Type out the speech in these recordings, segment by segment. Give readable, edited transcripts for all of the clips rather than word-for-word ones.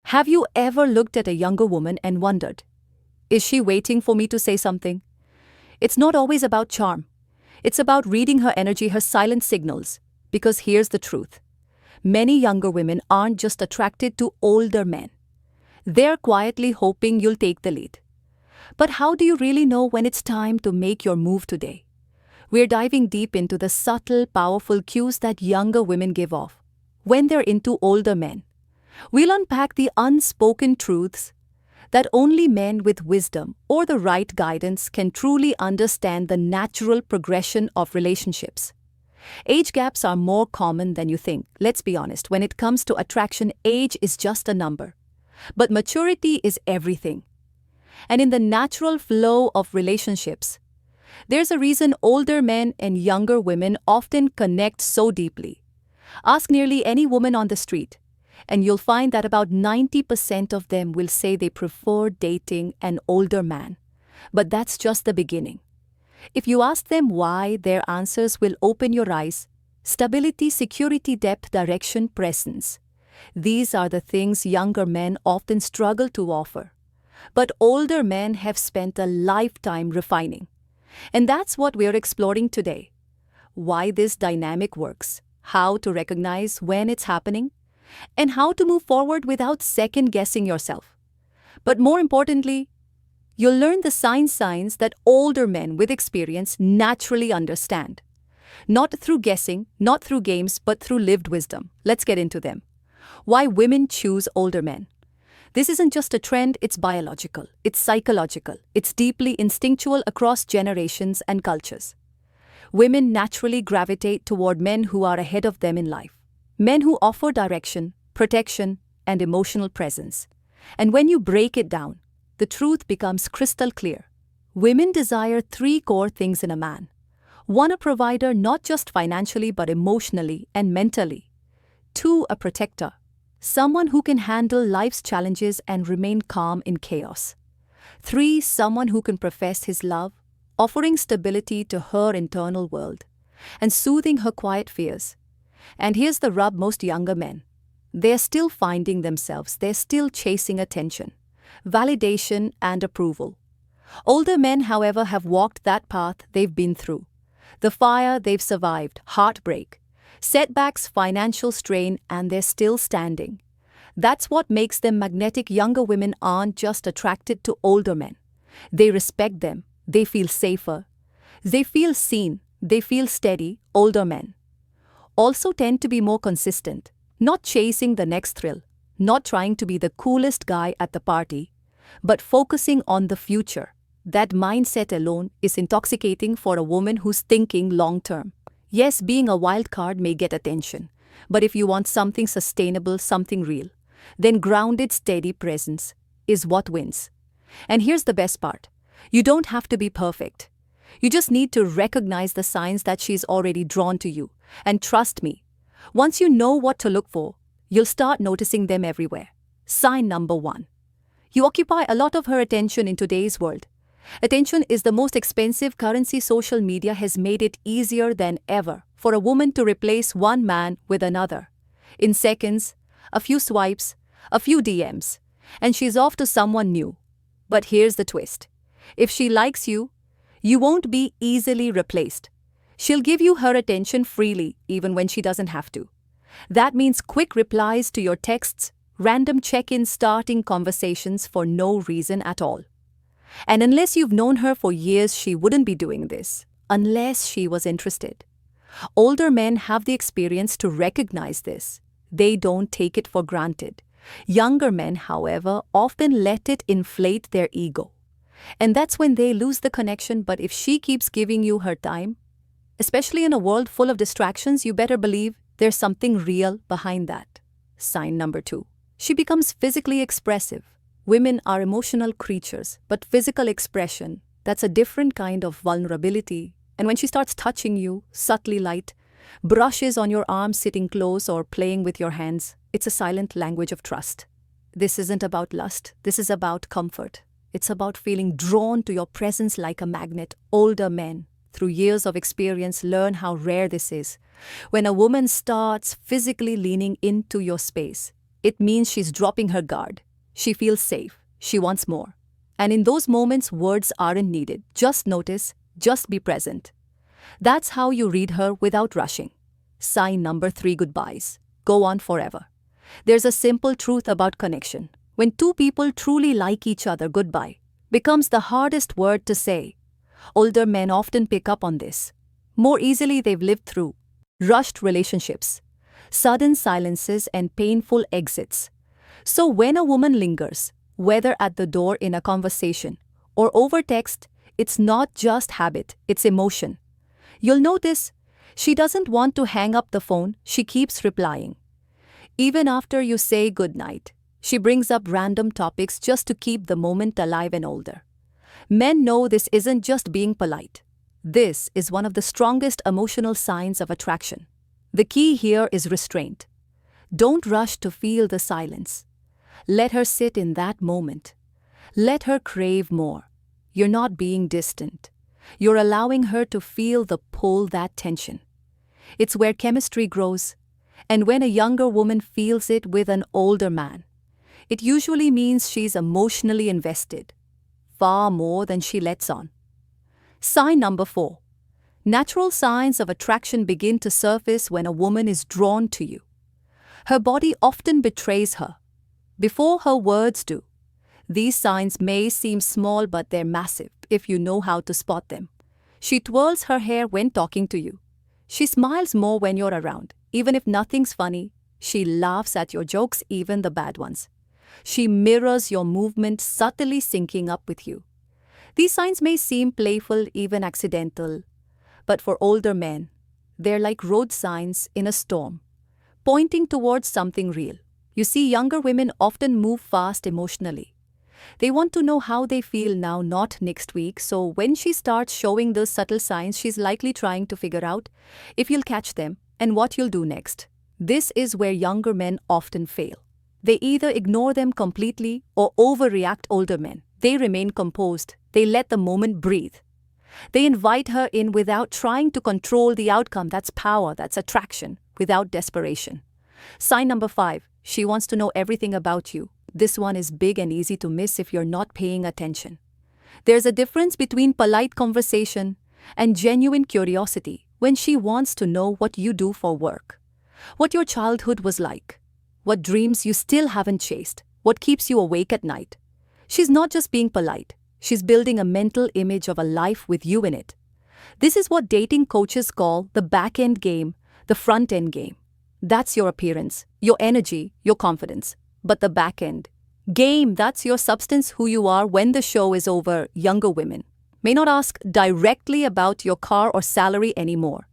Have you ever looked at a younger woman and wondered, is she waiting for me to say something? It's not always about charm. It's about reading her energy, her silent signals. Because here's the truth. Many younger women aren't just attracted to older men. They're quietly hoping you'll take the lead. But how do you really know when it's time to make your move today? We're diving deep into the subtle, powerful cues that younger women give off when they're into older men. We'll unpack the unspoken truths that only men with wisdom or the right guidance can truly understand the natural progression of relationships. Age gaps are more common than you think. Let's be honest, when it comes to attraction, age is just a number. But maturity is everything. And in the natural flow of relationships, there's a reason older men and younger women often connect so deeply. Ask nearly any woman on the street, and you'll find that about 90% of them will say they prefer dating an older man. But that's just the beginning. If you ask them why, their answers will open your eyes. Stability, security, depth, direction, presence. These are the things younger men often struggle to offer. But older men have spent a lifetime refining. And that's what we're exploring today. Why this dynamic works, how to recognize when it's happening, and how to move forward without second-guessing yourself. But more importantly, you'll learn the signs that older men with experience naturally understand. Not through guessing, not through games, but through lived wisdom. Let's get into them. Why women choose older men. This isn't just a trend, it's biological, it's psychological, it's deeply instinctual across generations and cultures. Women naturally gravitate toward men who are ahead of them in life. Men who offer direction, protection, and emotional presence. And when you break it down, the truth becomes crystal clear. Women desire 3 core things in a man. 1, a provider not just financially but emotionally and mentally. 2, a protector. Someone who can handle life's challenges and remain calm in chaos. 3, someone who can profess his love, offering stability to her internal world and soothing her quiet fears. And here's the rub: most younger men, they're still finding themselves, they're still chasing attention, validation, and approval. Older men, however, have walked that path they've been through. The fire they've survived, heartbreak, setbacks, financial strain, and they're still standing. That's what makes them magnetic. Younger women aren't just attracted to older men. They respect them, they feel safer, they feel seen, they feel steady. Older men also tend to be more consistent, not chasing the next thrill, not trying to be the coolest guy at the party, but focusing on the future. That mindset alone is intoxicating for a woman who's thinking long-term. Yes, being a wild card may get attention, but if you want something sustainable, something real, then grounded, steady presence is what wins. And here's the best part. You don't have to be perfect. You just need to recognize the signs that she's already drawn to you. And trust me, once you know what to look for, you'll start noticing them everywhere. Sign number 1. You occupy a lot of her attention in today's world. Attention is the most expensive currency. Social media has made it easier than ever for a woman to replace one man with another. In seconds, a few swipes, a few DMs, and she's off to someone new. But here's the twist. If she likes you, you won't be easily replaced. She'll give you her attention freely, even when she doesn't have to. That means quick replies to your texts, random check-ins, starting conversations for no reason at all. And unless you've known her for years, she wouldn't be doing this, unless she was interested. Older men have the experience to recognize this. They don't take it for granted. Younger men, however, often let it inflate their ego. And that's when they lose the connection. But if she keeps giving you her time, especially in a world full of distractions, you better believe there's something real behind that. Sign number 2. She becomes physically expressive. Women are emotional creatures, but physical expression, that's a different kind of vulnerability. And when she starts touching you, subtly light, brushes on your arm, sitting close, or playing with your hands, it's a silent language of trust. This isn't about lust, this is about comfort. It's about feeling drawn to your presence like a magnet. Older men, through years of experience, learn how rare this is. When a woman starts physically leaning into your space, it means she's dropping her guard. She feels safe. She wants more. And in those moments, words aren't needed. Just notice, just be present. That's how you read her without rushing. Sign number 3, goodbyes. Go on forever. There's a simple truth about connection. When two people truly like each other, goodbye becomes the hardest word to say. Older men often pick up on this. More easily, they've lived through rushed relationships, sudden silences, and painful exits. So when a woman lingers, whether at the door in a conversation or over text, it's not just habit, it's emotion. You'll notice she doesn't want to hang up the phone, she keeps replying. Even after you say goodnight, she brings up random topics just to keep the moment alive and older. Men know this isn't just being polite. This is one of the strongest emotional signs of attraction. The key here is restraint. Don't rush to feel the silence. Let her sit in that moment. Let her crave more. You're not being distant. You're allowing her to feel the pull, that tension. It's where chemistry grows. And when a younger woman feels it with an older man, it usually means she's emotionally invested, far more than she lets on. Sign number 4. Natural signs of attraction begin to surface when a woman is drawn to you. Her body often betrays her, before her words do. These signs may seem small, but they're massive if you know how to spot them. She twirls her hair when talking to you. She smiles more when you're around, even if nothing's funny. She laughs at your jokes, even the bad ones. She mirrors your movement, subtly syncing up with you. These signs may seem playful, even accidental, but for older men, they're like road signs in a storm, pointing towards something real. You see, younger women often move fast emotionally. They want to know how they feel now, not next week, so when she starts showing those subtle signs, she's likely trying to figure out if you'll catch them and what you'll do next. This is where younger men often fail. They either ignore them completely or overreact. Older men, they remain composed. They let the moment breathe. They invite her in without trying to control the outcome. That's power, that's attraction, without desperation. Sign number 5, she wants to know everything about you. This one is big and easy to miss if you're not paying attention. There's a difference between polite conversation and genuine curiosity. When she wants to know what you do for work, what your childhood was like, what dreams you still haven't chased, what keeps you awake at night. She's not just being polite, she's building a mental image of a life with you in it. This is what dating coaches call the back-end game, the front-end game. That's your appearance, your energy, your confidence. But the back-end game, that's your substance, who you are when the show is over. Younger women may not ask directly about your car or salary anymore,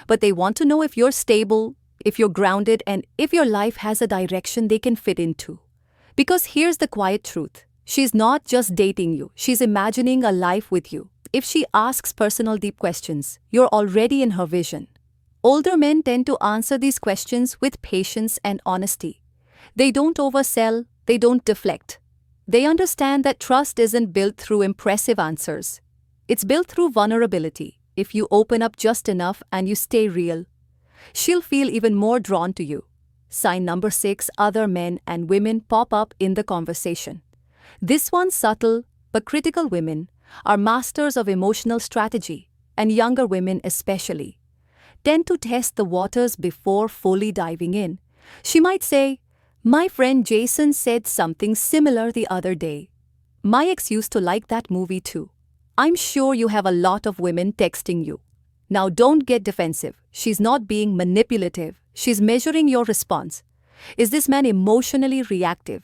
but they want to know if you're stable, if you're grounded, and if your life has a direction they can fit into. Because here's the quiet truth. She's not just dating you, she's imagining a life with you. If she asks personal, deep questions, you're already in her vision. Older men tend to answer these questions with patience and honesty. They don't oversell, they don't deflect. They understand that trust isn't built through impressive answers. It's built through vulnerability. If you open up just enough and you stay real, she'll feel even more drawn to you. Sign number 6, other men and women pop up in the conversation. This one's subtle, but critical. Women are masters of emotional strategy, and younger women especially tend to test the waters before fully diving in. She might say, "My friend Jason said something similar the other day. My ex used to like that movie too." I'm sure you have a lot of women texting you. Now don't get defensive. She's not being manipulative. She's measuring your response. Is this man emotionally reactive?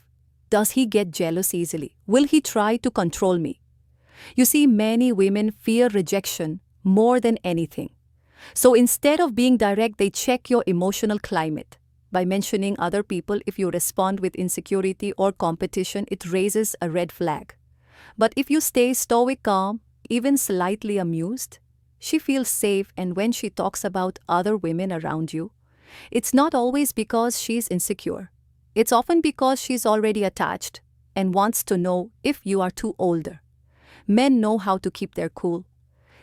Does he get jealous easily? Will he try to control me? You see, many women fear rejection more than anything. So instead of being direct, they check your emotional climate. By mentioning other people, if you respond with insecurity or competition, it raises a red flag. But if you stay stoic, calm, even slightly amused, she feels safe. And when she talks about other women around you, it's not always because she's insecure. It's often because she's already attached and wants to know if you are too older. Men know how to keep their cool.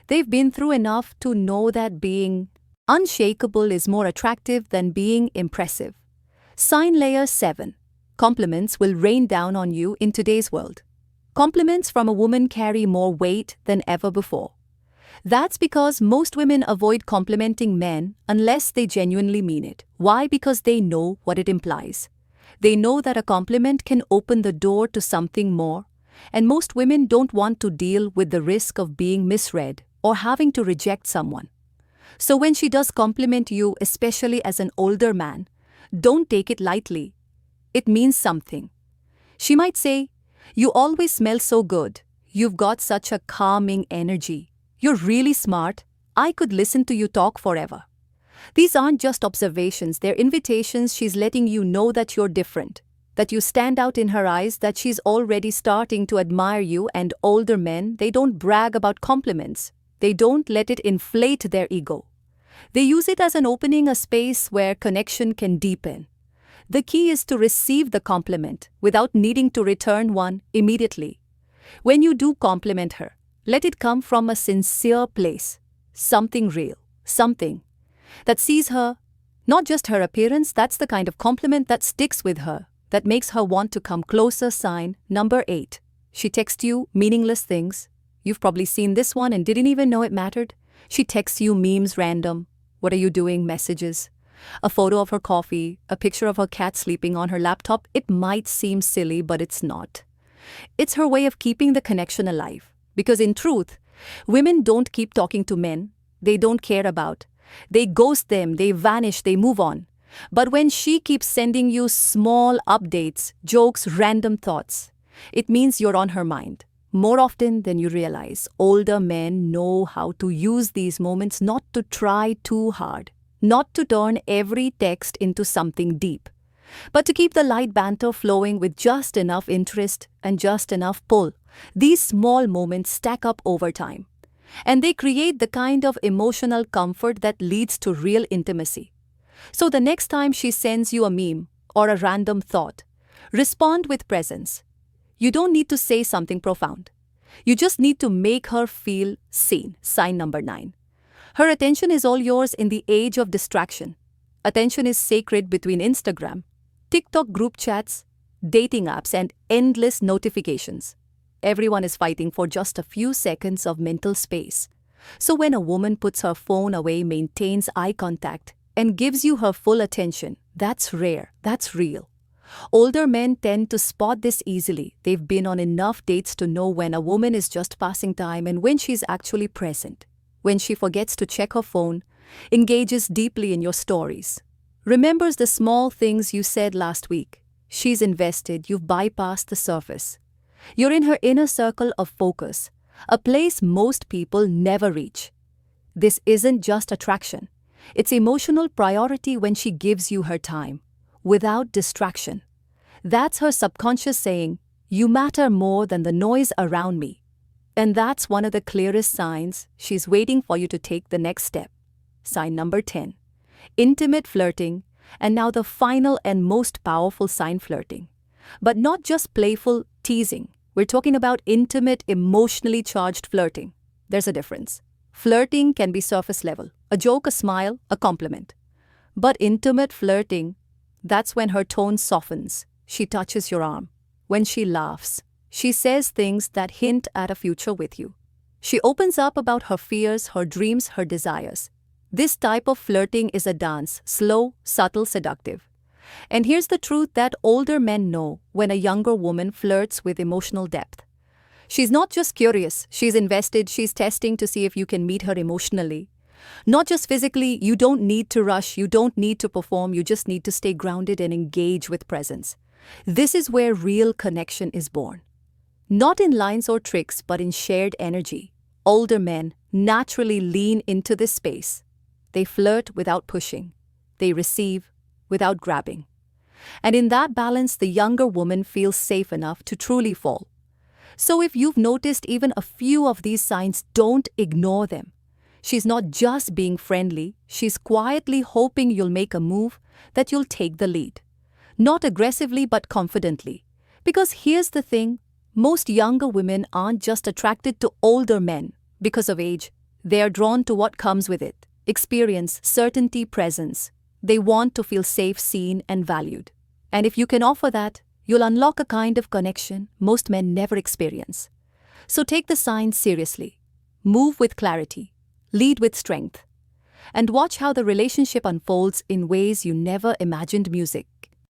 They've been through enough to know that being unshakable is more attractive than being impressive. Sign layer 7. compliments will rain down on you in today's world. Compliments from a woman carry more weight than ever before. That's because most women avoid complimenting men unless they genuinely mean it. Why? Because they know what it implies. They know that a compliment can open the door to something more, and most women don't want to deal with the risk of being misread or having to reject someone. So when she does compliment you, especially as an older man, don't take it lightly. It means something. She might say, "You always smell so good. You've got such a calming energy. You're really smart. I could listen to you talk forever." These aren't just observations, they're invitations. She's letting you know that you're different, that you stand out in her eyes, that she's already starting to admire you. And older men, they don't brag about compliments. They don't let it inflate their ego. They use it as an opening, a space where connection can deepen. The key is to receive the compliment without needing to return one immediately. When you do compliment her, let it come from a sincere place, something real, something that sees her, not just her appearance. That's the kind of compliment that sticks with her, that makes her want to come closer. Sign number 8. She texts you meaningless things. You've probably seen this one and didn't even know it mattered. She texts you memes, random, "What are you doing?" messages. A photo of her coffee, a picture of her cat sleeping on her laptop. It might seem silly, but it's not. It's her way of keeping the connection alive. Because in truth, women don't keep talking to men they don't care about. They ghost them, they vanish, they move on. But when she keeps sending you small updates, jokes, random thoughts, it means you're on her mind. More often than you realize, older men know how to use these moments not to try too hard, not to turn every text into something deep, but to keep the light banter flowing with just enough interest and just enough pull. These small moments stack up over time, and they create the kind of emotional comfort that leads to real intimacy. So the next time she sends you a meme or a random thought, respond with presence. You don't need to say something profound. You just need to make her feel seen. Sign number 9. Her attention is all yours in the age of distraction. Attention is sacred between Instagram, TikTok group chats, dating apps, and endless notifications. Everyone is fighting for just a few seconds of mental space. So when a woman puts her phone away, maintains eye contact, and gives you her full attention, that's rare, that's real. Older men tend to spot this easily. They've been on enough dates to know when a woman is just passing time and when she's actually present, when she forgets to check her phone, engages deeply in your stories, remembers the small things you said last week. She's invested, you've bypassed the surface. You're in her inner circle of focus, a place most people never reach. This isn't just attraction. It's emotional priority when she gives you her time, without distraction. That's her subconscious saying, "You matter more than the noise around me." And that's one of the clearest signs she's waiting for you to take the next step. Sign number 10. Intimate flirting, and now the final and most powerful sign, flirting. But not just playful teasing. We're talking about intimate, emotionally charged flirting. There's a difference. Flirting can be surface level, a joke, a smile, a compliment. But intimate flirting, that's when her tone softens. She touches your arm. When she laughs, she says things that hint at a future with you. She opens up about her fears, her dreams, her desires. This type of flirting is a dance, slow, subtle, seductive. And here's the truth that older men know when a younger woman flirts with emotional depth. She's not just curious, she's invested, she's testing to see if you can meet her emotionally. Not just physically. You don't need to rush, you don't need to perform, you just need to stay grounded and engage with presence. This is where real connection is born. Not in lines or tricks, but in shared energy. Older men naturally lean into this space. They flirt without pushing. They receive without grabbing. And in that balance, the younger woman feels safe enough to truly fall. So if you've noticed even a few of these signs, don't ignore them. She's not just being friendly, she's quietly hoping you'll make a move, that you'll take the lead. Not aggressively, but confidently. Because here's the thing, most younger women aren't just attracted to older men because of age. They're drawn to what comes with it: experience, certainty, presence. They want to feel safe, seen, and valued. And if you can offer that, you'll unlock a kind of connection most men never experience. So take the signs seriously. Move with clarity. Lead with strength. And watch how the relationship unfolds in ways you never imagined. Music.